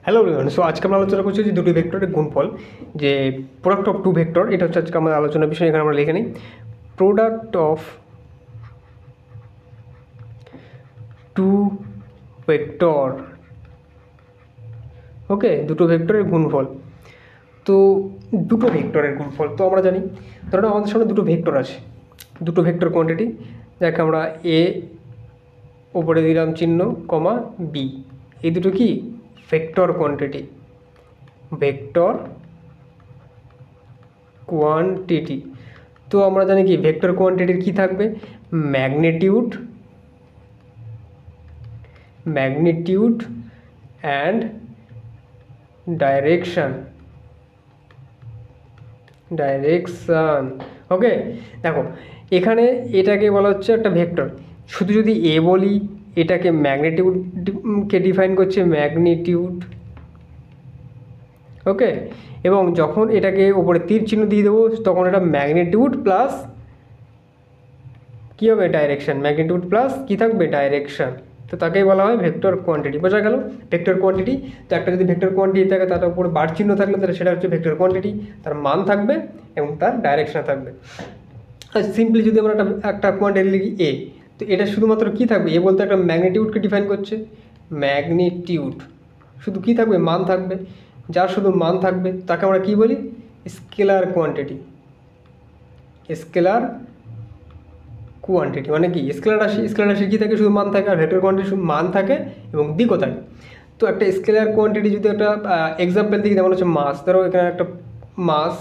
Hello everyone. So আজকে আমরা আলোচনা করছি যে দুটি ভেক্টরের গুণফল, যে প্রোডাক্ট অফ টু ভেক্টর। এটা হচ্ছে আজকে আমাদের আলোচনার বিষয়। এখানে আমরা লিখে নিই প্রোডাক্ট অফ টু ভেক্টর। ওকে, দুটো ভেক্টরের গুণফল। তো দুটো ভেক্টরের গুণফল তো আমরা জানি, ধরুন আমাদের সামনে দুটো ভেক্টর আছে, দুটো ভেক্টর কোয়ান্টিটি, যাকে আমরা এ ওপরে দিলাম চিহ্ন, কমা বি। এই দুটো কি ভেক্টর কোয়ান্টিটি, ভেক্টর কোয়ান্টিটি। তো আমরা জানি কি ভেক্টর কোয়ান্টিটির কি থাকবে, ম্যাগনিটিউড অ্যান্ড ডাইরেকশন। ওকে, দেখো এখানে এটাকে বলা হচ্ছে একটা ভেক্টর। শুধু যদি এ বলি, এটাকে ম্যাগনিটিউডকে ডিফাইন করছে ম্যাগনিটিউড। ওকে, এবং যখন এটাকে ওপরে তীর চিহ্ন দিয়ে দেবো তখন এটা ম্যাগনিটিউড প্লাস কী হবে, ডাইরেকশন। ম্যাগনিটিউড প্লাস কী থাকবে, ডাইরেকশন। তো তাকেই বলা হয় ভেক্টর কোয়ান্টিটি। বোঝা গেল ভেক্টর কোয়ান্টিটি। তো একটা যদি ভেক্টর কোয়ান্টিটি থাকে তার উপরে বার চিহ্ন থাকলে তাহলে সেটা হচ্ছে ভেক্টর কোয়ান্টিটি, তার মান থাকবে এবং তার ডাইরেকশন থাকবে। আর সিম্পলি যদি আমরা একটা কোয়ান্টিটি লিখি এ, তো এটা শুধুমাত্র কী থাকবে, এ বলতে একটা ম্যাগনিটিউডকে ডিফাইন করছে, ম্যাগনিটিউড। শুধু কী থাকবে, মান থাকবে। যার শুধু মান থাকবে তাকে আমরা কী বলি, স্কেলার কোয়ান্টিটি। স্কেলার কোয়ান্টিটি মানে কি, স্কেলার রাশি কী থাকে, শুধু মান থাকে। আর ভেক্টর কোয়ান্টিটি শুধু মান থাকে এবং দিকও থাকে। তো একটা স্কেলার কোয়ান্টিটি যদি একটা এক্সাম্পল দিই, যেমন হচ্ছে মাস। ধরো এখানে একটা মাস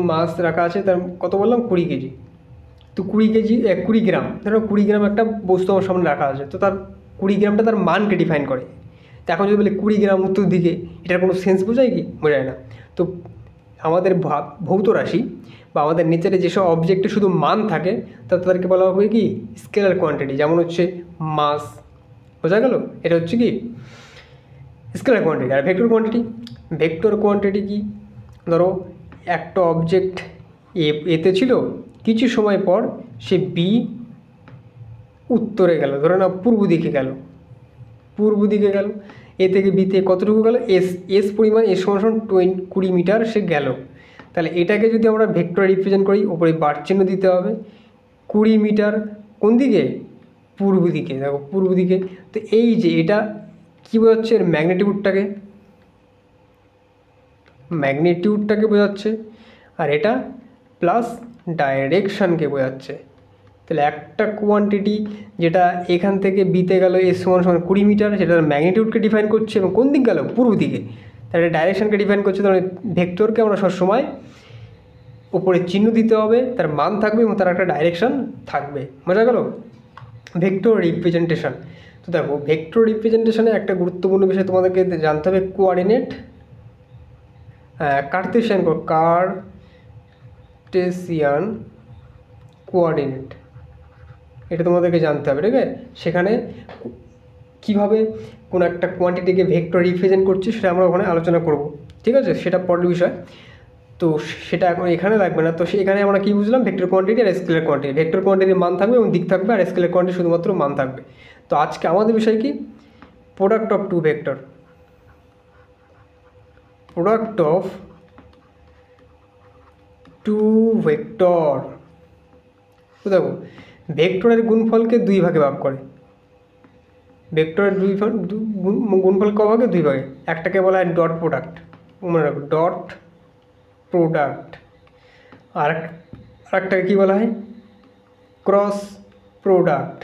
মাস রাখা আছে, তার কত বললাম, 20 কেজি। তো 20 গ্রাম, ধরো 20 গ্রাম একটা বস্তু আমার সামনে রাখা আছে, তো তার 20 গ্রামটা তার মানকে ডিফাইন করে। তো এখন যদি বলে 20 গ্রাম উত্তর দিকে, এটার কোনো সেন্স বোঝায় কি, বোঝায় না। তো আমাদের ভৌত রাশি বা আমাদের নেচারে যেসব অবজেক্টে শুধু মান থাকে তাদেরকে বলা হবে কি, স্কেলার কোয়ান্টিটি। যেমন হচ্ছে মাস, বোঝা গেল, এটা হচ্ছে কি স্কেলার কোয়ান্টিটি। আর ভেক্টর কোয়ান্টিটি কি, ধরো একটা অবজেক্ট এতে ছিল, কিছু সময় পর সে বি উত্তরে গেল, ধরে না পূর্ব দিকে গেল, এ থেকে বিতে কতটুকু গেল, এস পরিমাণ, এস সমান 20 মিটার সে গেল। তাহলে এটাকে যদি আমরা ভেক্টর রিপ্রেজেন্ট করি, ওপরে বার চিহ্ন দিতে হবে, 20 মিটার কোন দিকে, পূর্ব দিকে। দেখো পূর্ব দিকে। তো এই যে এটা কী বোঝাচ্ছে, এর ম্যাগনিটিউডটাকে বোঝাচ্ছে, আর এটা প্লাস ডাইরেকশানকে বোঝাচ্ছে। তাহলে একটা কোয়ান্টিটি যেটা এখান থেকে বিতে গেল, এস সমান 20 মিটার, সেটার ম্যাগনিটিউডকে ডিফাইন করছে এবং কোন দিক গেল, পূর্ব দিকে। তাহলে ডাইরেকশানকে ডিফাইন করছে। তাহলে ভেক্টরকে আমরা সবসময় ওপরে চিহ্ন দিতে হবে, তার মান থাকবে এবং তার একটা ডাইরেকশান থাকবে। বোঝা গেল ভেক্টর রিপ্রেজেন্টেশন। তো দেখো ভেক্টর রিপ্রেজেন্টেশনে একটা গুরুত্বপূর্ণ বিষয় তোমাদেরকে জানতে হবে, কোঅর্ডিনেট, কার্টেসিয়ান কোঅর্ডিনেট। এটা তোমাদেরকে জানতে হবে, ঠিক আছে। সেখানে কিভাবে কোনো একটা কোয়ান্টিটিকে ভেক্টর রিপ্রেজেন্ট করছে সেটা আমরা ওখানে আলোচনা করব, ঠিক আছে। সেটা পরের বিষয়, তো সেটা এখন এখানে লাগবে না। তো এখানে আমরা কী বুঝলাম, ভেক্টর কোয়ান্টিটি আর স্কেলার কোয়ান্টিটি। ভেক্টর কোয়ান্টিটির মান থাকবে এবং দিক থাকবে, আর স্কেলার কোয়ান্টিটি শুধুমাত্র মান থাকবে। তো আজকে আমাদের বিষয় কি, প্রোডাক্ট অফ টু ভেক্টর। তো দেখো ভেক্টরের গুণফলকে দুই ভাগে ভাগ করে। ভেক্টরের গুণফল ক ভাগে, দুই ভাগে। একটাকে বলা হয় ডট প্রোডাক্ট, মনে রাখো, ডট প্রোডাক্ট। আর একটাকে কী বলা হয়, ক্রস প্রোডাক্ট।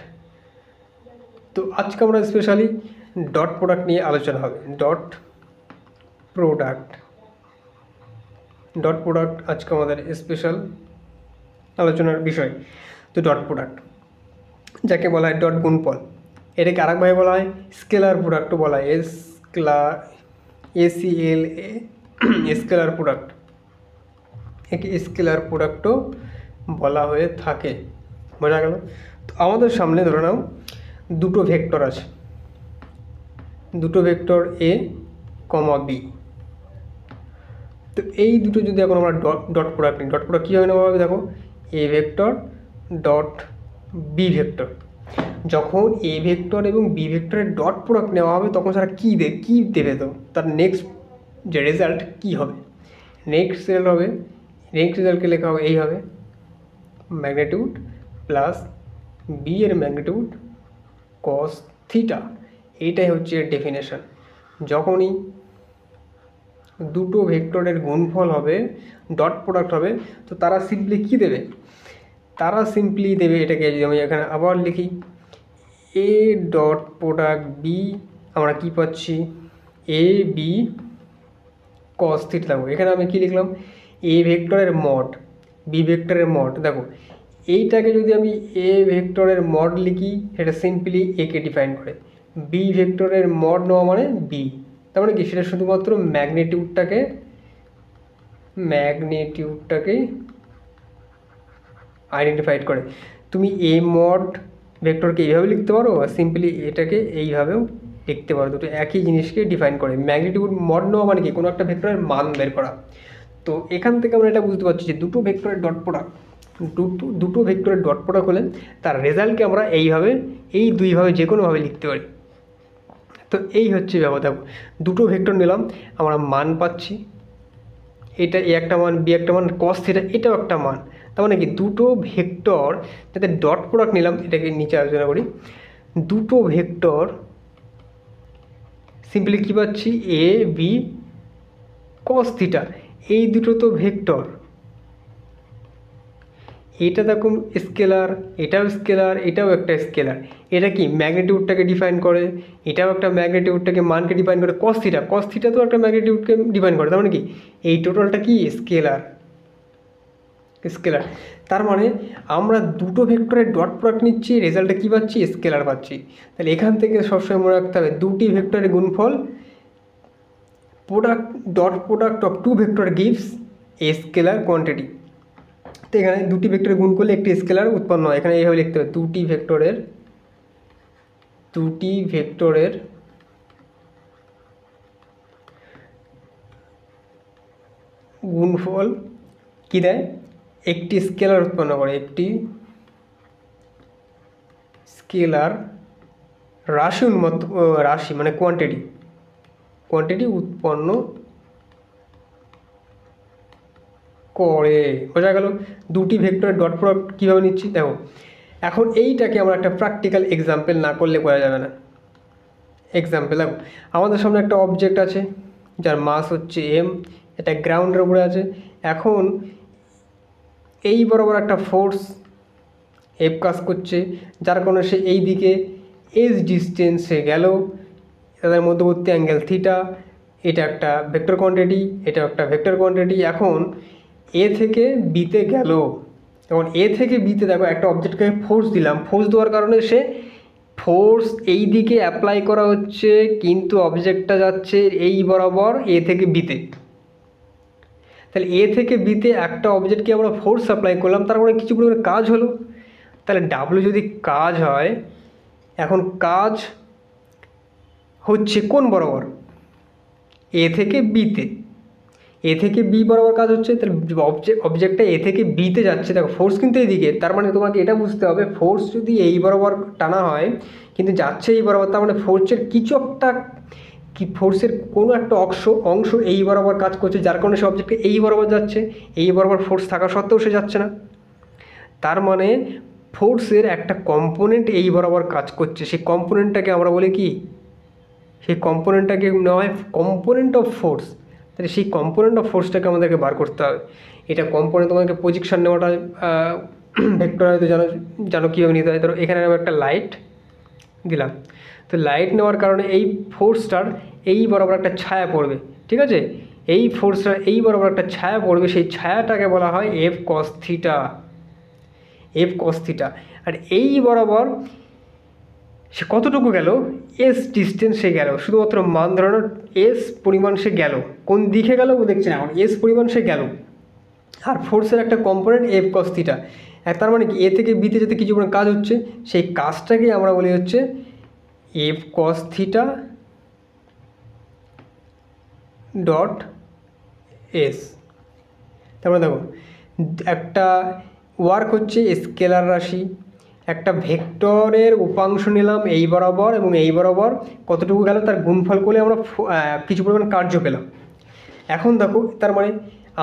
তো আজকে আমরা স্পেশালি ডট প্রোডাক্ট নিয়ে আলোচনা হবে। ডট প্রোডাক্ট আজকে আমাদের স্পেশাল আলোচনার বিষয়। তো ডট প্রোডাক্ট, যাকে বলা হয় ডট গুণফল, এটাকে আরেকভাবে বলা হয় স্কেলার প্রোডাক্টও বলা হয়, স্কেলার প্রোডাক্ট। একে স্কেলার প্রোডাক্টও বলা হয়ে থাকে। বোঝা গেল। তো আমাদের সামনে ধরে নাও দুটো ভেক্টর আছে, দুটো ভেক্টর এ কমা বি। তো এই দুটো যদি এখন আমরা ডট প্রোডাক্ট নিই, ডট প্রোডাক্ট কী হবে না ভাবে, দেখো A vector dot B vector. যখন এ ভেক্টর এবং বি ভেক্টরের ডট প্রোডাক্ট নেওয়া হবে তখন সেটা কী দেবে, তো তার নেক্সট যে রেজাল্ট কী হবে, নেক্সট রেজাল্টকে লেখা হবে এই হবে ম্যাগনিটিউড প্লাস বি এর ম্যাগনিটিউড কস থিটা। এইটাই হচ্ছে এর ডেফিনেশন। যখনই দুটো ভেক্টরের গুণফল হবে, ডট প্রোডাক্ট হবে, তো তারা সিম্পলি কী দেবে, এটাকে যদি আমি এখানে আবার লিখি এ ডট প্রোডাক্ট বি, আমরা কী পাচ্ছি এ বি কস থিটা। দেখো এখানে আমি কী লিখলাম, এ ভেক্টরের মড বি ভেক্টরের মড। দেখো এইটাকে যদি আমি এ ভেক্টরের মড লিখি সেটা সিম্পলি একে ডিফাইন করে, বি ভেক্টরের মড নেওয়া মানে বি, তার মানে কি সেটা শুধুমাত্র ম্যাগনিটিউডটাকে আইডেন্টিফাইড করে। তুমি এ মড ভেক্টরকে এইভাবে লিখতে পারো আর সিম্পলি এটাকে এইভাবেও লিখতে পারো, দুটো একই জিনিসকে ডিফাইন করে। ম্যাগনিটিউড মড নেওয়া মানে কি কোনো একটা ভেক্টরের মান বের করা। তো এখান থেকে আমরা এটা বুঝতে পারছি যে দুটো ভেক্টরের ডট প্রোডাক্ট হলে তার রেজাল্টকে আমরা এই দুইভাবে যে কোনোভাবে লিখতে পারি। তো এই হচ্ছে ব্যাপার। দেখো দুটো ভেক্টর নিলাম, আমরা মান পাচ্ছি, এটা এ একটা মান বি একটা মান, কস থিটা এটাও একটা মান। তার মানে কি দুটো ভেক্টর যাতে ডট প্রোডাক্ট নিলাম, এটাকে নিচে আলোচনা করি। দুটো ভেক্টর সিম্পলি কী পাচ্ছি এ বি কস থিটা, এই দুটো তো ভেক্টর, এটা দেখো স্কেলার, এটাও স্কেলার, এটাও একটা স্কেলার। এটা কি ম্যাগনিটিউডটাকে ডিফাইন করে, এটাও একটা ম্যাগনিটিউডটাকে মানকে ডিফাইন করে। কস থিটা তো একটা ম্যাগনিটিউডকে ডিফাইন করে, তার মানে কি এই টোটালটা কি স্কেলার। তার মানে আমরা দুটো ভেক্টরের ডট প্রোডাক্ট নিচ্ছি, রেজাল্টে কী পাচ্ছি স্কেলার পাচ্ছি। তাহলে এখান থেকে সবসময় মনে রাখতে হবে দুটি ভেক্টরের গুণফল dot product of two vector gives a scalar quantity. তো এখানে দুটি ভেক্টর গুণ করলে একটি স্কেলার উৎপন্ন হয়। এখানে এইভাবে লিখতে হবে দুটি ভেক্টরের গুণফল কি দেয়, একটি স্কেলার উৎপন্ন করে, একটি স্কেলার রাশি মানে কোয়ান্টিটি উৎপন্ন করে। বোঝা গেল দুটি ভেক্টরের ডট প্রোডাক্ট কীভাবে নিচ্ছি। দেখো এখন এইটাকে আমরা একটা প্র্যাকটিক্যাল এক্সাম্পল না করলে বোঝা যাবে না। এক্সাম্পল দেখো আমাদের সামনে একটা অবজেক্ট আছে যার মাস হচ্ছে এম, এটা গ্রাউন্ডের উপরে আছে। এখন এই বরাবর একটা ফোর্স এফ কাজ করছে, যার কারণে সে এই দিকে এস ডিস্টেন্সে গেল, তাদের মধ্যবর্তী অ্যাঙ্গেল থিটা। এটা একটা ভেক্টর কোয়ান্টিটি, এটা একটা ভেক্টর কোয়ান্টিটি। এখন এ থেকে বিতে গেল, এখন এ থেকে বিতে দেখো একটা অবজেক্টকে ফোর্স দিলাম, ফোর্স দেওয়ার কারণে সে ফোর্স এই দিকে অ্যাপ্লাই করা হচ্ছে, কিন্তু অবজেক্টটা যাচ্ছে এই বরাবর এ থেকে বিতে। তাহলে এ থেকে বিতে একটা অবজেক্টকে আমরা ফোর্স অ্যাপ্লাই করলাম, তারপরে কিছু পরিমাণে কাজ হলো। তাহলে ডাব্লিউ যদি কাজ হয়, এখন কাজ হচ্ছে কোন বরাবর, এ থেকে বিতে, এ থেকে বি বরাবর কাজ হচ্ছে। তাহলে অবজেক্টটা এ থেকে বিতে যাচ্ছে, দেখো ফোর্স কিন্তু এইদিকে। তার মানে তোমাকে এটা বুঝতে হবে ফোর্স যদি এই বরাবর টানা হয় কিন্তু যাচ্ছে এই বরাবর, তার মানে ফোর্সের কিছু একটা ফোর্সের কোনো একটা অংশ এই বরাবর কাজ করছে, যার কারণে সে অবজেক্টকে এই বরাবর যাচ্ছে। এই বরাবর ফোর্স থাকা সত্ত্বেও সে যাচ্ছে না, তার মানে ফোর্সের একটা কম্পোনেন্ট এই বরাবর কাজ করছে। সেই কম্পোনেন্টটাকে আমরা বলি কি, সেই কম্পোনেন্টটাকে নেওয়া হয় কম্পোনেন্ট অফ ফোর্স। তাহলে সেই কম্পোনেন্ট অফ ফোর্সটাকে আমাদেরকে বার করতে হবে। এটা কম্পোনেন্ট তোমাদেরকে পজিশন নেওয়াটা ভেক্টর হয়তো জানো কীভাবে নিতে হয়। ধরো এখানে আমি একটা লাইট দিলাম, তো লাইট নেওয়ার কারণে এই ফোর্সটার এই বরাবর একটা ছায়া পড়বে, ঠিক আছে। এই ফোর্সটার এই বরাবর একটা ছায়া পড়বে, সেই ছায়াটাকে বলা হয় এফ কস থিটা। আর এই বরাবর সে কতটুকু গেল, এস ডিস্টেন্স সে গেল, শুধুমাত্র মান ধরানোর এস পরিমাণ সে গেল। কোন দিকে গেল ও দেখছে না, এখন এস পরিমাণ সে গেল। আর ফোর্সের একটা কম্পোনেন্ট এফ কস থিটা। তার মানে কি এ থেকে বিতে যদি কিছু পরিমাণ কাজ হচ্ছে, সেই কাজটাকে আমরা বলি হচ্ছে F cos theta dot S. তারপরে দেখো একটা ওয়ার্ক হচ্ছে স্কেলার রাশি, একটা ভেক্টরের উপাংশ নিলাম এই বরাবর এবং এই বরাবর কতটুকু গেল তার গুণফল করলে আমরা কিছু পরিমাণ কার্য পেলাম। এখন দেখো তার মানে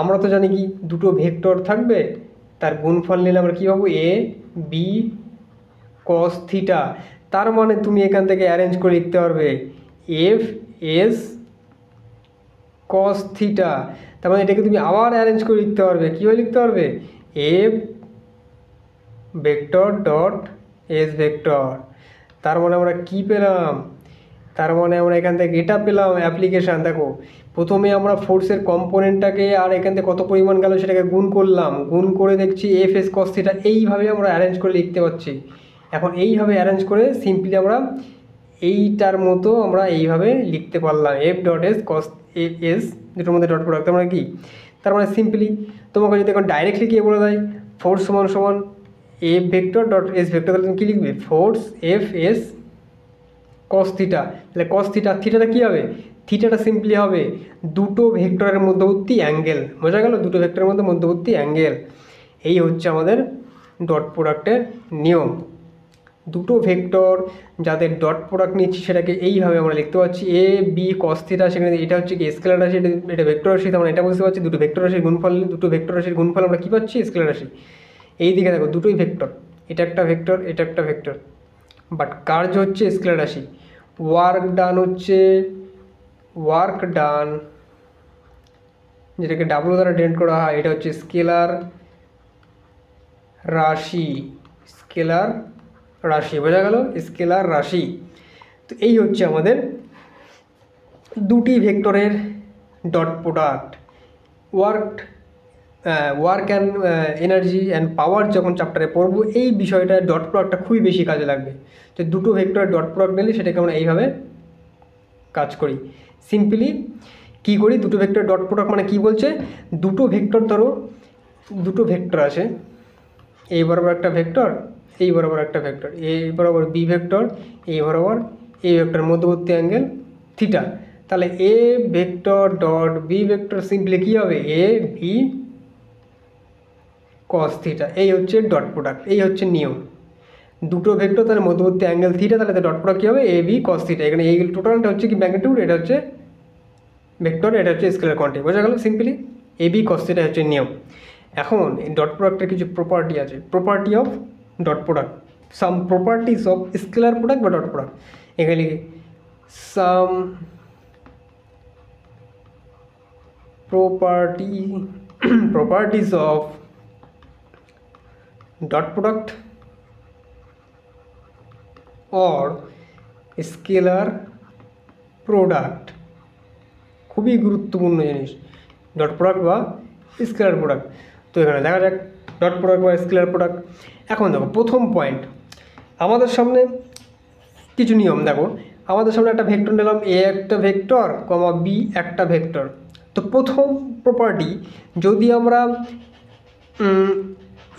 আমরা তো জানি কি দুটো ভেক্টর থাকবে, তার গুণফল নিলে আমরা কী পাবো এ বি কস থিটা। তার মানে তুমি এখান থেকে অ্যারেঞ্জ করে লিখতে পারবে এফ এস কস থিটা। তার মানে এটাকে তুমি আবার অ্যারেঞ্জ করে লিখতে পারবে, কীভাবে লিখতে পারবে F vector dot S vector. তার মানে আমরা কি পেলাম, তার মানে আমরা এখান থেকে এটা পেলাম অ্যাপ্লিকেশান। দেখো প্রথমে আমরা ফোর্সের কম্পোনেন্টটাকে আর এখান থেকে কত পরিমাণ গেল সেটাকে গুণ করলাম, গুণ করে দেখছি এফ এস কস থিটা, এইভাবে আমরা অ্যারেঞ্জ করে লিখতে পারছি। এখন এইভাবে অ্যারেঞ্জ করে সিম্পলি আমরা এইটার মতো আমরা এইভাবে লিখতে পারলাম এফ ডট এস কস এস, দুটোর মধ্যে ডট প্রোডাক্ট। তার মানে কি, তার মানে সিম্পলি তোমাকে যদি এখন ডাইরেক্টলি কে বলে দেয় ফোর্স সমান সমান F vector dot S vector, তাহলে তুমি কী লিখবে force F S cos theta. তাহলে কস থিটা, থিটাটা কী হবে, থিটাটা সিম্পলি হবে দুটো ভেক্টরের মধ্যবর্তী অ্যাঙ্গেল। বোঝা গেল, দুটো ভেক্টরের মধ্যে মধ্যবর্তী অ্যাঙ্গেল। এই হচ্ছে আমাদের ডট প্রোডাক্টের নিয়ম। দুটো ভেক্টর যাদের ডট প্রোডাক্ট নিচ্ছি সেটাকে এইভাবে আমরা লিখতে পাচ্ছি এ বি কস থিটা। সেখানে এটা হচ্ছে কি স্কেলার রাশি, এটা ভেক্টর রাশি। আমরা এটা বুঝতে পারছি দুটো ভেক্টর রাশির গুণফল, দুটো ভেক্টর রাশির গুণফল আমরা কী পাচ্ছি স্কেলার রাশি। এই দিকে দেখো দুটোই ভেক্টর, এটা একটা ভেক্টর এটা একটা ভেক্টর, বাট কার্য হচ্ছে স্কেলার রাশি। ওয়ার্ক ডান হচ্ছে ওয়ার্ক ডান, যেটাকে ডাব্লু দ্বারা ডিনোট করা হয়, এটা হচ্ছে স্কেলার রাশি। স্কেলার রাশি, বোঝা গেল, স্কেলার রাশি। তো এই হচ্ছে আমাদের দুটি ভেক্টরের dot product. Work and energy and power যখন চ্যাপ্টারে পড়বো এই বিষয়টা ডট প্রোডাক্টটা খুবই বেশি কাজে লাগবে। তো দুটো ভেক্টরের ডট প্রোডাক্ট নিলে সেটাকে আমরা এইভাবে কাজ করি। সিম্পলি কী করি, দুটো ভেক্টর ডট প্রোডাক্ট মানে কী বলছে, দুটো ভেক্টর ধরো, দুটো ভেক্টর আছে, এই বরাবর একটা ভেক্টর, এই বরাবর একটা ভেক্টর, এই বরাবর বি ভেক্টর, এই বরাবর এই ভেক্টর, মধ্যবর্তী অ্যাঙ্গেল থিটা। তাহলে A vector dot B vector simply কী হবে এ বি কস থিটা। এই হচ্ছে ডট প্রোডাক্ট, এই হচ্ছে নিয়ম। দুটো ভেক্টর তাহলে মধ্যবর্তী অ্যাঙ্গেল থিটা, তাহলে ডট প্রোডাক্ট কী হবে এ বি কস থিটা। এখানে এই টোটালটা হচ্ছে কি ম্যাগনিটিউড, এটা হচ্ছে ভেক্টর, এটা হচ্ছে স্কেলার কোয়ান্টিটি। বোঝা গেল, সিম্পলি এ বি কস থিটা হচ্ছে নিয়ম। এখন এই ডট প্রোডাক্টের কিছু প্রপার্টি আছে, property of dot product, some properties of scalar product বা ডট প্রোডাক্ট। এখানে লিখি সাম properties of dot product or scalar product। খুবই গুরুত্বপূর্ণ জিনিস ডট প্রোডাক্ট বা স্কেলার প্রোডাক্ট। তো এখানে দেখা যাক ডট প্রোডাক্ট বা স্কেলার প্রোডাক্ট। এখন দেখো প্রথম পয়েন্ট, আমাদের সামনে কিছু নিয়ম। দেখো আমাদের সামনে একটা ভেক্টর নিলাম এ একটা ভেক্টর কমা বি একটা ভেক্টর। তো প্রথম প্রপার্টি, যদি আমরা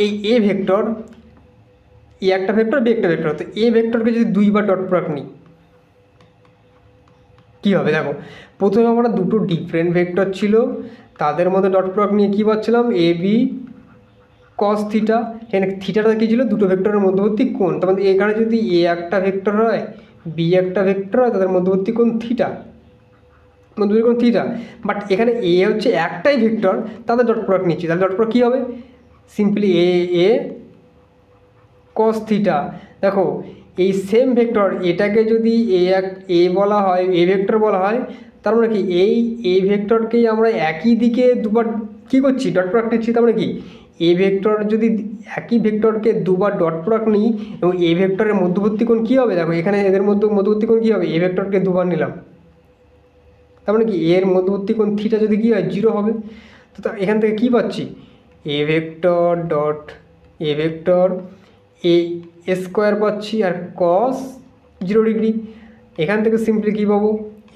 এই এ ভেক্টর, এ একটা ভেক্টর বি একটা ভেক্টর, তো এ ভেক্টরকে যদি দুইবার ডট প্রোডাক্ট নিই কী হবে, দেখো প্রথমে আমরা দুটো ডিফারেন্ট ভেক্টর ছিল তাদের মধ্যে ডট প্রোডাক্ট নিয়ে কী পাচ্ছিলাম এ বি কস থিটা। এখানে থিটাটা কী ছিল দুটো ভেক্টরের মধ্যবর্তী কোণ। তখন এখানে যদি এ একটা ভেক্টর হয় বি একটা ভেক্টর হয় তাদের মধ্যবর্তী কোণ থিটা, মধ্যবর্তী কোণ থিটা। বাট এখানে এ হচ্ছে একটাই ভেক্টর, তাদের ডট প্রোডাক্ট নিচ্ছি, তাহলে ডট প্রোডাক্ট কী হবে সিম্পলি এ কস থিটা। দেখো এই সেম ভেক্টর এটাকে যদি এ বলা হয়, এ ভেক্টর বলা হয়, তার মানে কি এই এ ভেক্টরকেই আমরা একই দিকে দুবার কী করছি ডট প্রোডাক্ট নিচ্ছি। তার মানে কি এ ভেক্টর যদি একই ভেক্টরকে দুবার ডট প্রোডাক্ট নিই এবং এ ভেক্টরের মধ্যবর্তী কোণ কী হবে, দেখো এখানে এদের মধ্যবর্তী কোণ কী হবে, এ ভেক্টরকে দুবার নিলাম, তার মানে কি এর মধ্যবর্তী কোণ থিটা যদি কী হয় 0 হবে। তো এখান থেকে কী পাচ্ছি এ vector dot A vector A square পাচ্ছি আর কস 0 ডিগ্রি। এখান থেকে সিম্পলি কী পাবো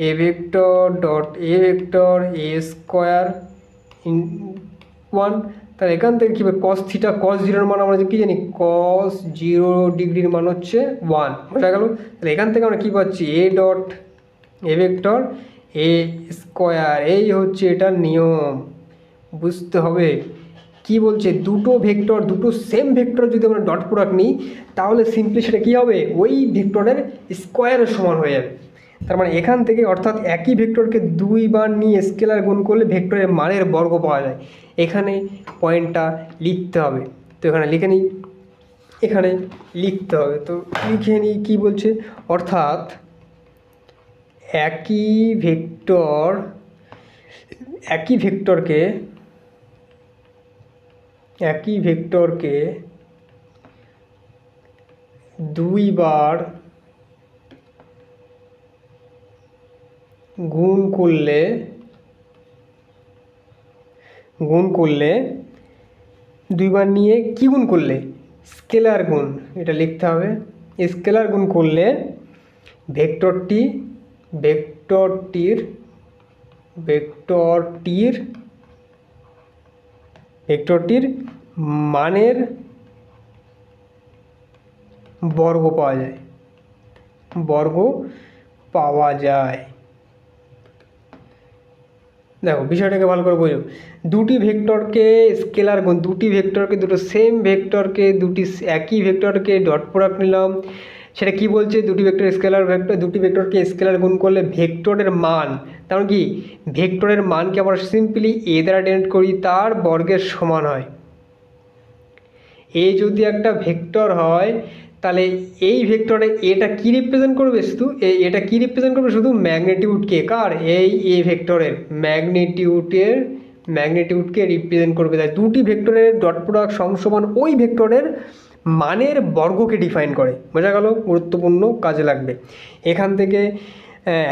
এ vector dot A vector A square in 1। তাহলে এখান থেকে কী হবে কস থিটা, কস 0-র মান আমরা কী জানি কস 0 ডিগ্রির মান হচ্ছে 1। বোঝা গেল, তাহলে এখান থেকে আমরা কী পাচ্ছি A dot A vector A square. এই হচ্ছে এটার নিয়ম, বুঝতে হবে কি বলছে, দুটো ভেক্টর, দুটো সেম ভেক্টর যদি আমরা ডট প্রোডাক্ট নিই তাহলে সিম্পলি সেটা কী হবে, ওই ভেক্টরের স্কোয়ারের সমান হয়ে যাবে। তার মানে এখান থেকে অর্থাৎ একই ভেক্টরকে দুইবার নিয়ে স্কেলার গুণ করলে ভেক্টরের মানের বর্গ পাওয়া যায়। এখানে পয়েন্টটা লিখতে হবে, তো এখানে লিখে নিই, এখানে লিখতে হবে, তো লিখে নিই কী বলছে, অর্থাৎ একই ভেক্টরকে দুইবার গুণ করলে দুইবার নিয়ে কি গুণ করলে, স্কেলার গুণ, এটা লিখতে হবে, স্কেলার গুণ করলে ভেক্টরটির মানের বর্গ পাওয়া যায়। দেখো বিষয়টাকে ভালো করে বোঝো, দুটি ভেক্টরকে স্কেলার গুণ, দুটো সেম ভেক্টরকে একই ভেক্টরকে ডট প্রোডাক্ট নিলাম, সেটা কি বলছে, দুটি ভেক্টরকে স্কেলার গুণ করলে ভেক্টরের মান, তার মানে কি ভেক্টরের মানকে আমরা সিম্পলি এ দ্বারা ডিনোট করি, তার বর্গের সমান হয়। এ যদি একটা ভেক্টর হয় তাহলে এই ভেক্টরে এটা কি রিপ্রেজেন্ট করবে, শুধু ম্যাগনিটিউডকে, কার, এই এ ভেক্টরের ম্যাগনিটিউডকে রিপ্রেজেন্ট করবে। তাই দুটি ভেক্টরের ডট প্রোডাক্ট সমান ওই ভেক্টরের মানের বর্গকে ডিফাইন করে। বোঝা গেল, গুরুত্বপূর্ণ কাজে লাগবে। এখান থেকে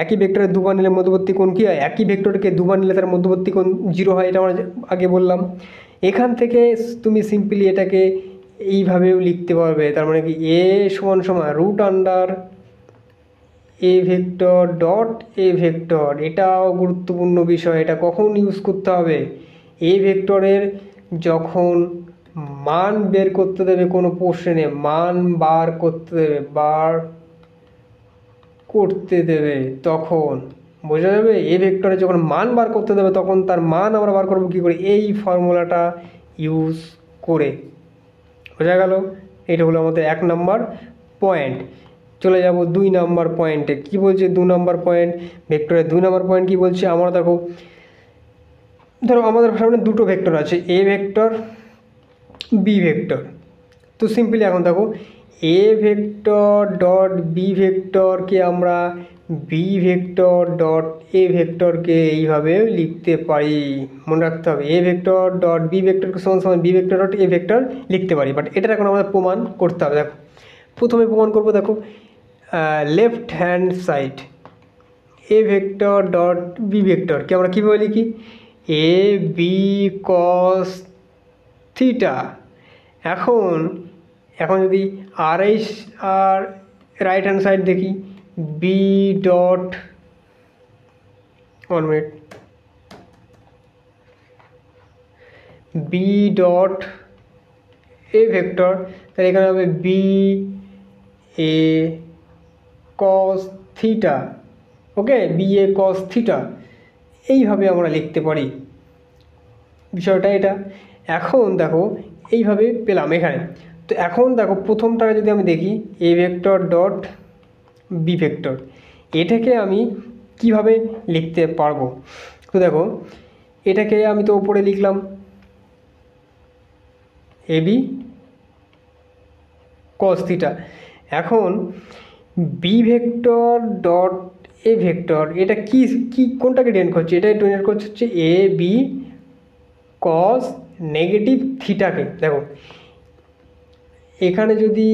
একই ভেক্টরের দুবার নিলে মধ্যবর্তী কোণ কী হয়, একই ভেক্টরকে দুবার নিলে তার মধ্যবর্তী কোণ 0 হয়, এটা আমরা আগে বললাম। এখান থেকে তুমি সিম্পলি এটাকে এইভাবেও লিখতে পারবে, তার মানে কি এ সমান √under A vector dot A vector. এটাও গুরুত্বপূর্ণ বিষয়, এটা কখন ইউজ করতে হবে, এ ভেক্টরের যখন মান বের করতে দেবে, কোনো প্রশ্নে মান বার করতে দেবে তখন বোঝা যাবে। এ ভেক্টরে যখন মান বার করতে দেবে তখন তার মান আমরা বার করবো কী করে, এই ফর্মুলাটা ইউজ করে। বোঝা গেল, এটা হলো আমাদের 1 নম্বর পয়েন্ট। চলে যাব 2 নম্বর পয়েন্টে। কি বলছে 2 নম্বর পয়েন্ট, ভেক্টরের 2 নম্বর পয়েন্ট কি বলছে, আমরা দেখো, ধরো আমাদের সামনে দুটো ভেক্টর আছে, এ ভেক্টর, বি ভেক্টর। তো সিম্পলি এখন দেখো, এ ভেক্টর ডট বি ভেক্টরকে আমরা বি ভেক্টর ডট এ ভেক্টরকে এইভাবেও লিখতে পারি। মনে রাখতে হবে, এ ভেক্টর ডট বি ভেক্টরকে সমান B vector dot A vector লিখতে পারি, বাট এটা এখন আমাদের প্রমাণ করতে হবে। দেখো প্রথমে প্রমাণ করবো, দেখো left hand side A vector dot B ভেক্টরকে আমরা কীভাবে লিখি, এ বি কস থিটা। এখন যদি আর রাইট হ্যান্ড সাইড দেখি, B dot, 1 minute, B dot A vector, তাহলে এখানে হবে B A cos theta. Okay, B A cos theta, এইভাবে আমরা লিখতে পারি বিষয়টা এটা। এখন দেখো এইভাবে পেলাম এখানে। তো এখন দেখো প্রথমটাকে যদি আমি দেখি, A vector dot B vector, এটাকে আমি কিভাবে লিখতে পারবো। তো দেখো এটাকে আমি তো উপরে লিখলাম এ বি কস থিটা। এখন B vector dot A vector, এটা কি কোনটাকে ডিনোট করছে, এটা ডিনোট করছে হচ্ছে এ বি কস নেগেটিভ থিটাকে। দেখো এখানে যদি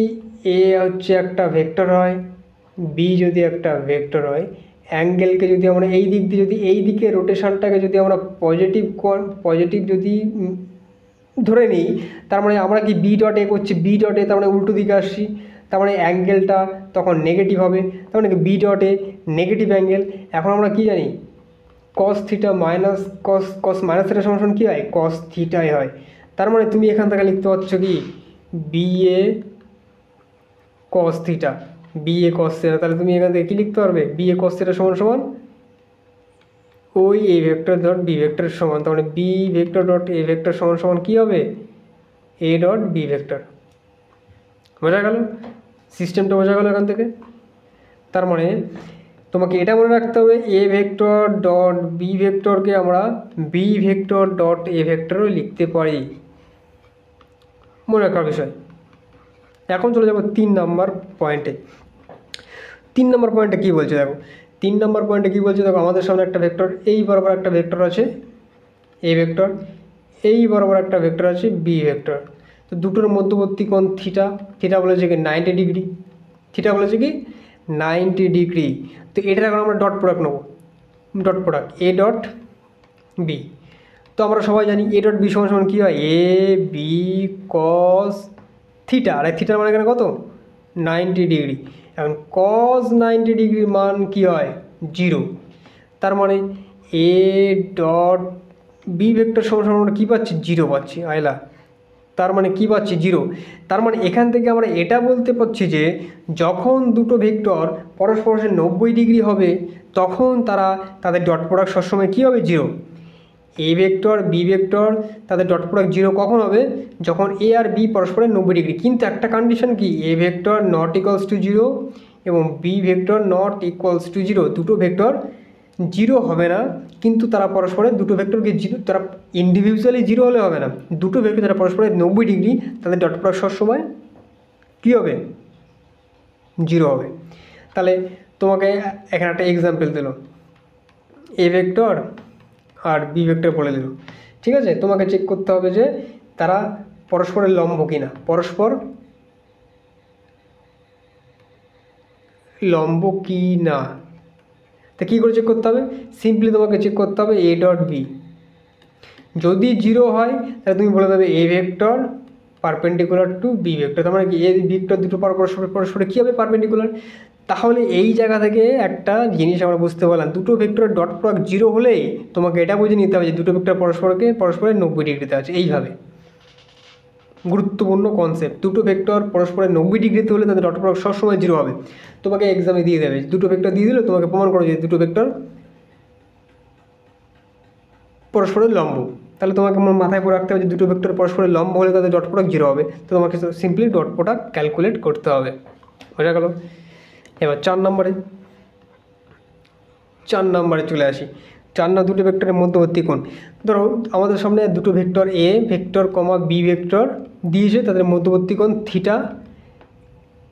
এ হচ্ছে একটা ভেক্টর হয়, বি যদি একটা ভেক্টর হয়, অ্যাঙ্গেলকে যদি আমরা এই দিক দিয়ে, যদি এই দিকে রোটেশনটাকে যদি আমরা পজিটিভ যদি ধরে নিই, তার মানে আমরা কি বি ডট এ করছি, বি ডট এ তার মানে উল্টো দিকে আসছি, তার মানে অ্যাঙ্গেলটা তখন নেগেটিভ হবে, তার মানে B dot A negative angle. এখন আমরা কি জানি, cos theta minus cos minus থিটার সমান কী হয়, কস থিটাই হয়। তার মানে তুমি এখান থেকে লিখতে পারছো কি বি এ কস থিটা, তাহলে তুমি এখান থেকে কী লিখতে পারবে, বি এ কস থিটা সমান ওই A vector dot B vector সমান, তার মানে B vector dot A vector সমান সমান কী হবে, এ ডট বি ভেক্টর। বোঝা গেল, সিস্টেমটা বোঝা গেল এখান থেকে। তার মানে তোমাকে এটা মনে রাখতে হবে, এ ভেক্টর ডট বি ভেক্টরকে আমরা বি ভেক্টর ডট এ ভেক্টরও লিখতে পারি, মনে রাখার বিষয়। এখন চলে যাবো 3 নম্বর পয়েন্টে। 3 নম্বর পয়েন্টে কী বলছে দেখো, 3 নম্বর পয়েন্টে কী বলছে দেখো, আমাদের সামনে একটা ভেক্টর এই বরাবর একটা ভেক্টর আছে এ ভেক্টর, এই বরাবর একটা ভেক্টর আছে বি ভেক্টর। তো দুটোর মধ্যবর্তী কোণ থিটা, থিটা বলেছে কি 90 ডিগ্রি, থিটা বলেছে কি 90 ডিগ্রি। তো এটার এখন আমরা ডট প্রোডাক্ট নেবো, dot product A dot B. তো আমরা সবাই জানি এ ডট বি সমান সমান কী হয়, এ বি কস থিটা, আর থিটার মানে এখানে কত 90 ডিগ্রি। এখন কস 90 ডিগ্রির মান কী হয় 0। তার মানে এ ডট বি ভেক্টর সমান সমান আমরা কী পাচ্ছি 0 পাচ্ছি আয়লা। তার মানে কী পাচ্ছি 0। তার মানে এখান থেকে আমরা এটা বলতে পারছি যে যখন দুটো ভেক্টর পরস্পরের 90 ডিগ্রি হবে তখন তাদের ডট প্রোডাক্ট সবসময় কী হবে 0। এ ভেক্টর বি ভেক্টর তাদের ডট প্রোডাক্ট 0 কখন হবে, যখন এ আর বি পরস্পরের 90 ডিগ্রি। কিন্তু একটা কন্ডিশন কি, A vector not equals to 0 এবং B vector not equals to 0। দুটো ভেক্টর 0 হবে না, কিন্তু তারা পরস্পরের দুটো ভেক্টরকে 0, তারা ইন্ডিভিজুয়ালি 0 হলে হবে না, দুটো ভেক্টর যারা পরস্পরের 90 ডিগ্রি তাদের ডট প্রোডাক্ট সবসময় কী হবে 0 হবে। তাহলে তোমাকে এখানে একটা এক্সাম্পল দিল, এ ভেক্টর আর বি ভেক্টর বলে দিল, ঠিক আছে। তোমাকে চেক করতে হবে যে তারা পরস্পরের লম্ব কিনা, পরস্পর লম্ব কি না। তা কী করে চেক করতে হবে, সিম্পলি তোমাকে চেক করতে হবে এ ডট বি, যদি 0 হয় তাহলে তুমি বলে দেবে A vector perpendicular to B vector. তার মানে কি এ ভেক্টর দুটো পরস্পরে কী হবে পারপেন্ডিকুলার। তাহলে এই জায়গা থেকে একটা জিনিস আমরা বুঝতে পারলাম, দুটো ভেক্টরের ডট প্রোডাক্ট 0 হলেই তোমাকে এটা বুঝে নিতে হবে যে দুটো ভেক্টর পরস্পরের 90 ডিগ্রিতে আছে। এইভাবে গুরুত্বপূর্ণ কনসেপ্ট, দুটো ভেক্টর পরস্পরের 90 ডিগ্রিতে হলে তাদের ডট প্রোডাক্ট সবসময় 0 হবে। তোমাকে এক্সামে দিয়ে দেবে, দুটো ভেক্টর দিয়ে দিলে তোমাকে প্রমাণ করো যে দুটো ভেক্টর পরস্পরের লম্ব। তাহলে তোমাকে মাথায় পড়ে রাখতে হবে যে দুটো ভেক্টর পরস্পরের লম্ব হলে তাদের ডট প্রোডাক্ট 0 হবে। তো তোমাকে সিম্পলি ডট প্রোডাক্ট ক্যালকুলেট করতে হবে। বোঝা গেল। এবার 4 নম্বরে চলে আসি। 4 দুটো ভেক্টরের মধ্যবর্তী কোণ। ধরো আমাদের সামনে দুটো vector A vector comma B vector দিয়েছে, তাদের মধ্যবর্তী কোণ থিটা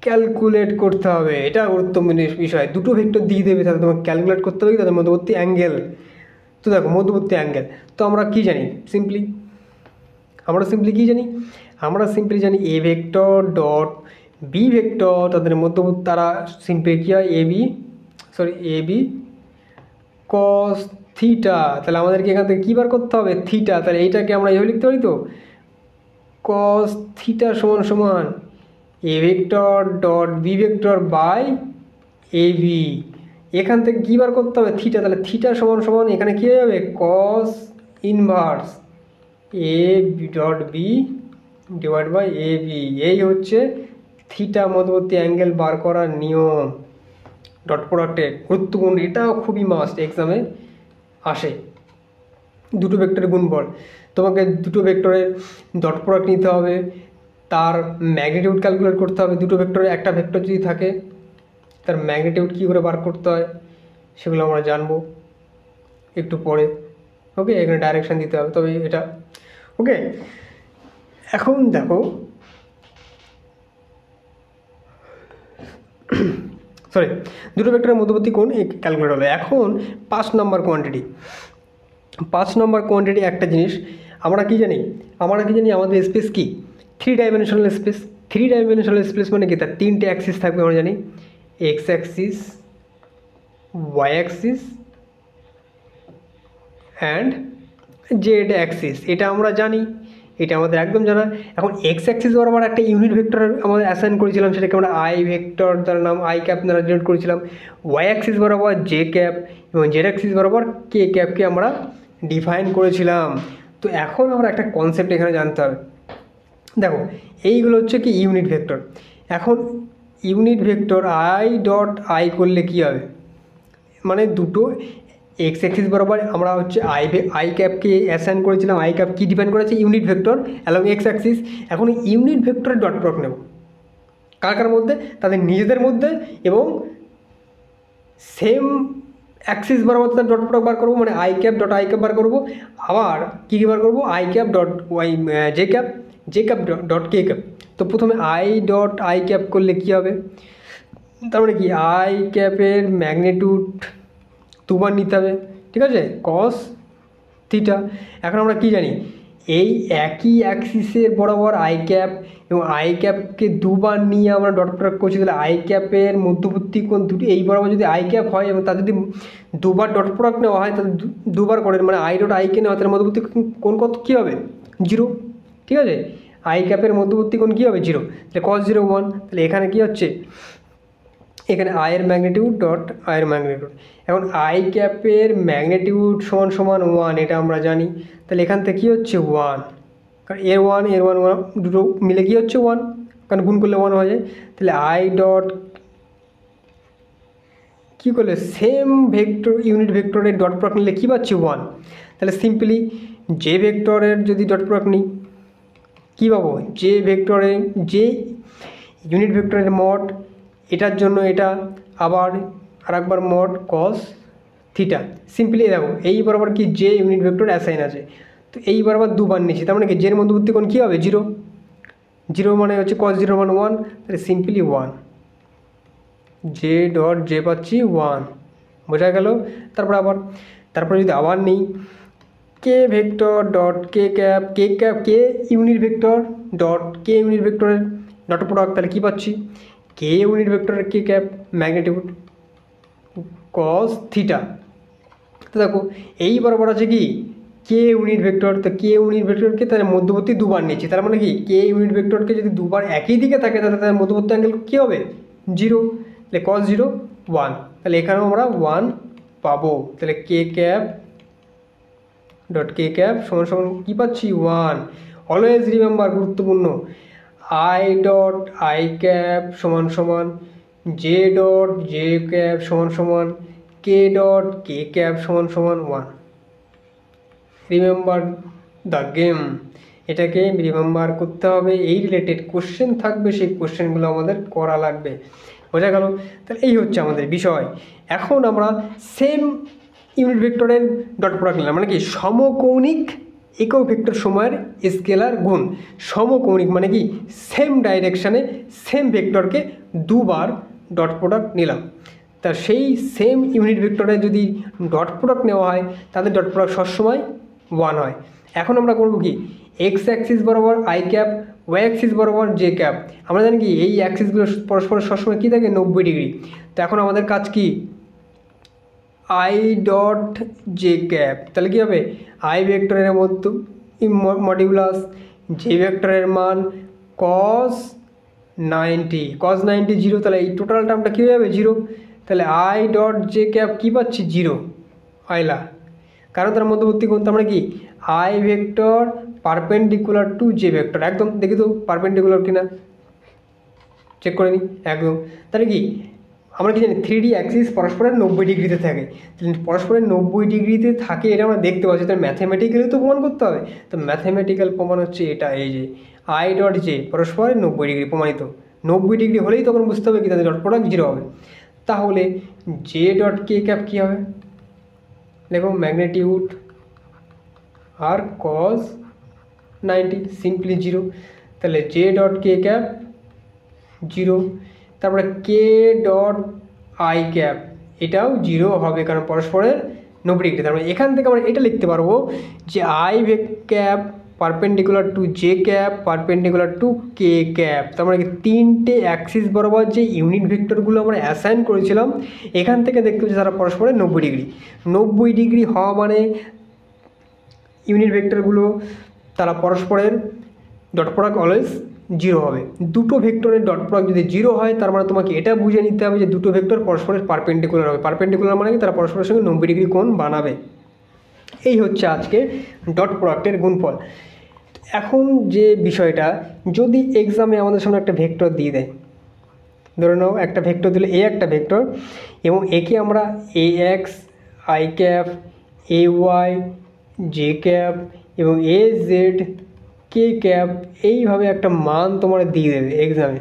ক্যালকুলেট করতে হবে। এটা গুরুত্বপূর্ণ বিষয়, দুটো ভেক্টর দিয়ে দেবে তাহলে তোমাকে ক্যালকুলেট করতে হবে তাদের মধ্যবর্তী অ্যাঙ্গেল। তো দেখো মধ্যবর্তী অ্যাঙ্গেল তো আমরা কী জানি, আমরা সিম্পলি জানি A vector dot B vector তাদের মধ্যবর্তী, তারা সিম্পলি কী হয় এ বি কস থিটা। তাহলে আমাদেরকে এখান থেকে কী বার করতে হবে থিটা। তাহলে এইটাকে আমরা এইভাবে লিখতে পারি, তো কস থিটা সমান সমান A vector dot B vector by A B. এখান থেকে কী বার করতে হবে থিটা। তাহলে থিটা সমান সমান এখানে কী হয়ে যাবে cos inverse A dot B divide by A B. এই হচ্ছে থিটা মধ্যবর্তী অ্যাঙ্গেল বার করার নিয়ম ডট প্রোডাক্টের। গুরুত্বপূর্ণ, এটাও খুবই মাস্ট, এক্সামে আসে। দুটো ভেক্টরের গুণফল, তোমাকে দুটো ভেক্টরের ডট প্রোডাক্ট নিতে হবে, তার ম্যাগনিটিউড ক্যালকুলেট করতে হবে। দুটো ভেক্টরে একটা ভেক্টর যদি থাকে তার ম্যাগনিটিউড কী করে বার করতে হয় সেগুলো আমরা জানবো একটু পরে। ওকে, এখানে ডাইরেকশান দিতে হবে, তবে এটা ওকে। এখন দেখো দুটো ভেক্টরের মধ্যবর্তী কোণ ক্যালকুলেট হবে। এখন 5 নম্বর কোয়ান্টিটি একটা জিনিস আমরা কি জানি, আমাদের স্পেস কি 3 ডাইমেনশনাল স্পেস। 3 ডাইমেনশনাল স্পেস মানে কি, তার 3টে অ্যাক্সিস থাকবে। আমরা জানি X axis, Y axis and Z axis. এটা আমরা জানি, এটা আমাদের একদম জানা। এখন এক্স অ্যাক্সিস বরাবর একটা ইউনিট ভেক্টর আমাদের অ্যাসাইন করেছিলাম, সেটাকে আমরা আই ভেক্টর, তার নাম আই ক্যাপ দ্বারা ডিনোট করেছিলাম। ওয়াই অ্যাক্সিস বরাবর জে ক্যাপ এবং জেড অ্যাক্সিস বরাবর কে ক্যাপকে আমরা ডিফাইন করেছিলাম। তো এখন আমরা একটা কনসেপ্ট এখানে জানতে হবে। দেখো এইগুলো হচ্ছে কি ইউনিট ভেক্টর। এখন unit vector I dot I করলে কী হবে, মানে দুটো এক্স অ্যাক্সিস বরাবর আমরা হচ্ছে আই ক্যাপকে অ্যাসাইন করেছিলাম। আই ক্যাপ কী ডিপেন্ড করেছে? Unit vector along x Axis. এখন ইউনিট ভেক্টরের ডট প্রোডাক্ট নেব কার মধ্যে? তাদের নিজেদের মধ্যে, এবং সেম অ্যাক্সিস বরাবর তার ডট প্রোডাক্ট বার করবো, মানে I cap dot I cap বার করবো। আবার কী বার করবো? I cap dot J cap dot K cap. তো প্রথমে আই ডট আই ক্যাপ করলে কী হবে? তার মানে কি, আই ক্যাপের ম্যাগনিটিউড দুবার নিতে হবে, ঠিক আছে, কস থিটা। এখন আমরা কি জানি? এই একই অ্যাক্সিসের বরাবর আই ক্যাপ এবং আই ক্যাপকে দুবার নিয়ে আমরা ডট প্রোডাক্ট করছি, তাহলে আই ক্যাপের মধ্যবর্তী কোণ দুটি এই বরাবর যদি আই ক্যাপ হয় এবং তার যদি দুবার ডট প্রোডাক্ট নেওয়া হয়, তাহলে দুবার করে, মানে আই ডট আই কে নেওয়া, তাহলে মধ্যবর্তী কোণ কত কী হবে? 0, ঠিক আছে। আই ক্যাপের মধ্যবর্তী কোণ কী হবে? 0। তাহলে cos 0 1। তাহলে এখানে কী হচ্ছে? এখানে আয়ের ম্যাগনিটিউড ডট আয়ের ম্যাগনিটিউড। এখন আই ক্যাপের ম্যাগনিটিউড সমান সমান 1, এটা আমরা জানি। তাহলে এখান থেকে কী হচ্ছে? 1, কারণ এর ওয়ান দুটো মিলে কী হচ্ছে? 1, কারণ গুণ করলে 1 হয়ে যায়। তাহলে আই ডট কী করলে সেম ভেক্টর ইউনিট ভেক্টরের ডট প্রোডাক্ট নিলে কী পাচ্ছি? 1। তাহলে সিম্পলি যে ভেক্টরের যদি ডট প্রোডাক্ট নিই কী পাবো? যে ভেক্টরের যে ইউনিট ভেক্টরের মড, এটার জন্য এটা, আবার আরেকবার মড কস থিটা। সিম্পলি দেখো এই বরাবর কি যে ইউনিট ভেক্টর অ্যাসাইন আছে, তো এই বরাবর দুবার নিচ্ছি, তার মানে কি জের মধ্যবর্তী কোণ কী হবে? 0। 0 মানে হচ্ছে cos 0 মানে 1, তাহলে সিম্পলি 1, জে ডট জে পাচ্ছি 1, বোঝা গেল। তারপরে যদি আবার নিই কে ভেক্টর ডট কে ক্যাপ কে unit vector dot K unit ভেক্টরের ডট প্রোডাক্ট, তাহলে কী পাচ্ছি? কে ইউনিট ভেক্টরের কে ক্যাপ ম্যাগনিটিউড কস থিটা। তো দেখো এই বরাবর আছে কি কে ইউনিট ভেক্টর, তো কে ইউনিট ভেক্টরকে তাহলে মধ্যবর্তী দুবার নিচ্ছি, তার মানে কি কে ইউনিট ভেক্টরকে যদি দুবার একই দিকে থাকে তাহলে তার মধ্যবর্তী অ্যাঙ্গেল কী হবে? 0। তাহলে cos 0 1, তাহলে এখানেও আমরা 1 পাবো। তাহলে কে ক্যাপ ডট কে ক্যাপ সমান সমান কী পাচ্ছি? 1। অলওয়েজ রিমেম্বার, গুরুত্বপূর্ণ, আই ডট আই ক্যাপ সমান সমান জে ডট জে ক্যাপ সমান সমান কে ডট কে ক্যাপ সমান সমান 1। রিমেম্বার দ্য গেম, এটাকে রিমেম্বার করতে হবে। এই রিলেটেড কোশ্চেন থাকবে, সেই কোশ্চেনগুলো আমাদের করা লাগবে, বোঝা গেল। তাহলে এই হচ্ছে আমাদের বিষয়। এখন আমরা সেম ইউনিট ভেক্টরের ডট প্রোডাক্ট নিলাম, মানে কি সমকৌণিক একক ভেক্টর সময়ের স্কেলার গুণ। সমকৌণিক মানে কি সেম ডাইরেকশানে সেম ভেক্টরকে দুবার ডট প্রোডাক্ট নিলাম। তা সেই সেম ইউনিট ভেক্টরে যদি ডট প্রোডাক্ট নেওয়া হয় তাদের ডট প্রোডাক্ট সবসময় 1 হয়। এখন আমরা করবো কি, এক্স অ্যাক্সিস বরাবর আই ক্যাপ, ওয়াই অ্যাক্সিস বরাবর জে ক্যাপ। আমরা জানি কি এই অ্যাক্সিসগুলো পরস্পরের সবসময় কী থাকে? 90 ডিগ্রি। তো এখন আমাদের কাজ কি? আই ডট জে ক্যাপ, তাহলে কী হবে? আই ভেক্টরের মধ্যে মডিউলাস জে ভেক্টরের মান cos 90 0, তাহলে এই টোটাল টার্মটা কী হয়ে যাবে? 0। তাহলে আই ডট জে ক্যাপ কী পাচ্ছি? 0 আইলা, কারণ তার মধ্যবর্তী কোণ, তার মানে কি I vector perpendicular two J vector. একদম দেখি তো পারপেন্ডিকুলার কিনা, চেক করে নিই। একদম, তাহলে কি আমরা কি জানি 3D অ্যাক্সিস পরস্পরের 90 ডিগ্রিতে থাকে। পরস্পরের 90 ডিগ্রিতে থাকে এটা আমরা দেখতে পাচ্ছি, তাহলে ম্যাথামেটিক্যালি তো প্রমাণ করতে হবে। তো ম্যাথামেটিক্যাল প্রমাণ হচ্ছে এটা, এই যে আই ডট জে পরস্পরের 90 ডিগ্রি প্রমাণিত। 90 ডিগ্রি হলেই তখন বুঝতে হবে কি তাদের ডট প্রোডাক্ট 0 হবে। তাহলে জে ডট কে ক্যাপ কী হবে? দেখো ম্যাগনিটিউড আর cos 90 সিম্পলি 0। তাহলে জে ডট কে ক্যাপ 0, তারপরে কে ডট আই ক্যাপ এটাও 0 হবে, কারণ পরস্পরের 90 ডিগ্রি। তার মানে এখান থেকে আমরা এটা লিখতে পারবো যে I cap perpendicular to J cap perpendicular to K cap. তার মানে কি তিনটে অ্যাক্সিস বরাবর যে ইউনিট ভেক্টরগুলো আমরা অ্যাসাইন করেছিলাম এখান থেকে দেখতে পাচ্ছি তারা পরস্পরের 90 ডিগ্রি। 90 ডিগ্রি হওয়া মানে ইউনিট ভেক্টরগুলো তারা পরস্পরের ডট প্রোডাক্ট অলওয়েজ 0 হবে। দুটো ভেক্টরের ডট প্রোডাক্ট যদি 0 হয় তার মানে তোমাকে এটা বুঝে নিতে হবে যে দুটো ভেক্টর পরস্পরের পারপেন্ডিকুলার হবে। পারপেন্ডিকুলার মানে কি তারা পরস্পরের সঙ্গে 90 ডিগ্রি কোণ বানাবে। এই হচ্ছে আজকে ডট প্রোডাক্টের গুণফল। এখন যে বিষয়টা, যদি এক্সামে আমাদের সামনে একটা ভেক্টর দিয়ে দেয়, ধরে নাও একটা ভেক্টর দিলে এ একটা ভেক্টর এবং একে আমরা A X I cap, A Y, J cap এবং এ জেড, কে ক্যাপ, এইভাবে একটা মান তোমরা দিয়ে দেবে এক্সামে।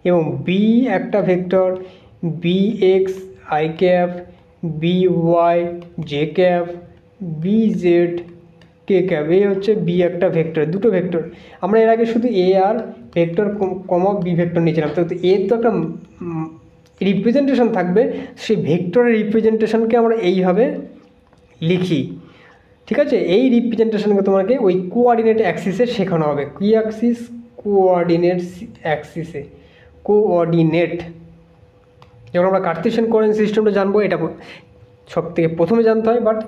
এবং বি একটা vector, B X I cap, B Y J cap, B Z K cap, এই হচ্ছে বি একটা ভেক্টর, দুটো ভেক্টর। আমরা এর আগে শুধু এ আর ভেক্টর কমা বি ভেক্টর নিয়েছিলাম, তো এর তো একটা রিপ্রেজেন্টেশন থাকবে, সেই ভেক্টরের রিপ্রেজেন্টেশনকে আমরা এইভাবে লিখি, ঠিক আছে। এই রিপ্রেজেন্টেশনকে তোমাকে ওই কোঅর্ডিনেট অ্যাক্সিসে শেখানো হবে। কি অ্যাক্সিস? Coordinate অ্যাক্সিসে, coordinate. যখন আমরা কার্টেসিয়ান কোঅর্ডিনেট সিস্টেমটা জানবো, এটা সব থেকে প্রথমে জানতে হয়, বাট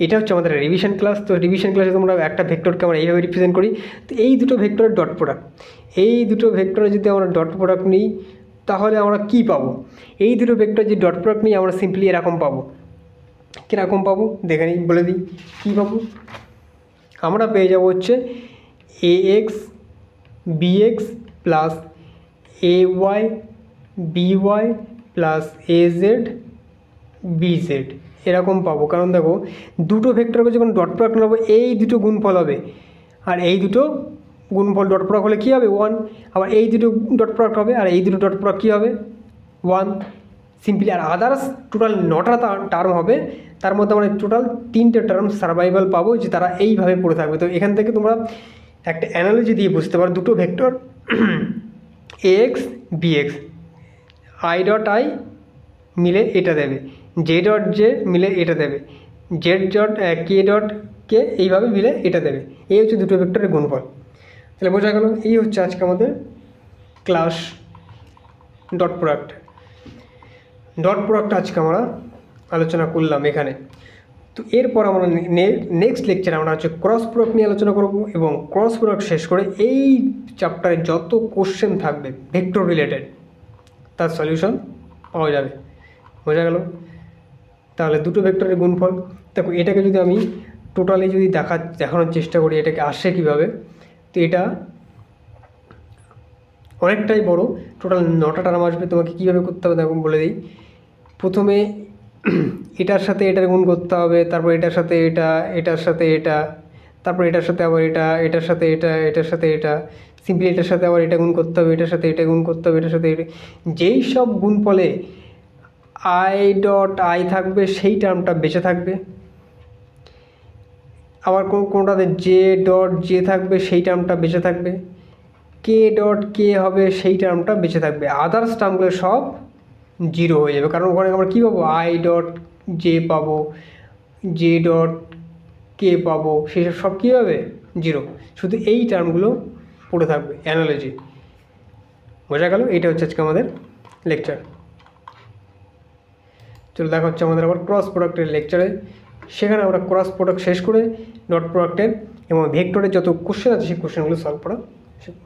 এটা হচ্ছে আমাদের রিভিশন ক্লাস। তো রিভিশন ক্লাসে তোমরা একটা ভেক্টরকে আমরা এইভাবে রিপ্রেজেন্ট করি। তো এই দুটো ভেক্টরের ডট প্রোডাক্ট, এই দুটো ভেক্টরে যদি আমরা ডট প্রোডাক্ট নিই তাহলে আমরা কি পাবো? এই দুটো ভেক্টর যে ডট প্রোডাক্ট নিই আমরা সিম্পলি এরকম পাবো। কীরকম পাবো দেখে নিই, বলে দিই কী পাবো। আমরা পেয়ে যাবো হচ্ছে A X B X plus A Y B Y plus A Z B Z, এরকম পাবো। কারণ দেখো দুটো ভেক্টরকে যখন ডট প্রোডাক্ট নেবো এই দুটো গুণফল হবে, আর এই দুটো গুণফল ডট প্রোডাক্ট হলে কী হবে? 1। আবার এই দুটো ডট প্রোডাক্ট হবে, আর এই দুটো ডট প্রোডাক্ট কী হবে? 1 সিম্পলি। আর আদার্স টোটাল 9টা টার্ম হবে, তার মধ্যে আমরা টোটাল 3টে টার্ম সার্ভাইভাল পাবো, যে তারা এইভাবে পড়ে থাকবে। তো এখান থেকে তোমরা একটা অ্যানালজি দিয়ে বুঝতে পারো, দুটো vector A X B X, I dot I মিলে এটা দেবে, জে ডট জে মিলে এটা দেবে, Z dot K dot K এইভাবে মিলে এটা দেবে। এই হচ্ছে দুটো ভেক্টরের গুণফল। তাহলে বোঝা গেল, এই হচ্ছে আজকে আমাদের class dot product. Dot product আজকে আমরা আলোচনা করলাম এখানে। তো এরপর আমরা নেক্সট লেকচারে আমরা হচ্ছে ক্রস প্রোডাক্ট নিয়ে আলোচনা করব, এবং ক্রস প্রোডাক্ট শেষ করে এই চ্যাপ্টারে যত কোশ্চেন থাকবে ভেক্টর রিলেটেড তার সলিউশন পাওয়া যাবে। বোঝা গেল? তাহলে দুটো ভেক্টরের গুণফল দেখো, এটাকে যদি আমি টোটালি যদি দেখানোর চেষ্টা করি এটাকে আসে কীভাবে, তো এটা অনেকটাই বড়, টোটাল 9টা টার্ম আসবে। তোমাকে কীভাবে করতে হবে দেখো বলে দিই। প্রথমে এটার সাথে এটার গুণ করতে হবে, তারপর এটার সাথে এটা, এটার সাথে এটা, তারপর এটার সাথে আবার এটা, এটার সাথে এটা, এটার সাথে এটা, সিম্পলি এটার সাথে আবার এটা গুণ করতে হবে, এটার সাথে এটা গুণ করতে হবে, এটার সাথে এটা। যেই সব গুণফলে আই ডট আই থাকবে সেই টার্মটা বেঁচে থাকবে, আবার কোনোটাতে জে ডট জে থাকবে সেই টার্মটা বেঁচে থাকবে, কে ডট কে হবে সেই টার্মটা বেঁচে থাকবে। আদার্স টার্মগুলো সব জিরো হয়ে যাবে, কারণ ওখানে আমরা কী পাবো? আই ডট জে পাবো, জে ডট কে পাবো, সেসব সব কী হবে? জিরো। শুধু এই টার্মগুলো পড়ে থাকবে, অ্যানালজি। বোঝা গেল? এইটা হচ্ছে আজকে আমাদের লেকচার। চলো দেখা হচ্ছে আমাদের আবার ক্রস প্রোডাক্টের লেকচারে। সেখানে আমরা ক্রস প্রোডাক্ট শেষ করে ডট প্রোডাক্টের এবং ভেক্টরের যত কোশ্চেন আছে সেই কোশ্চেনগুলো সলভ করা শিখব।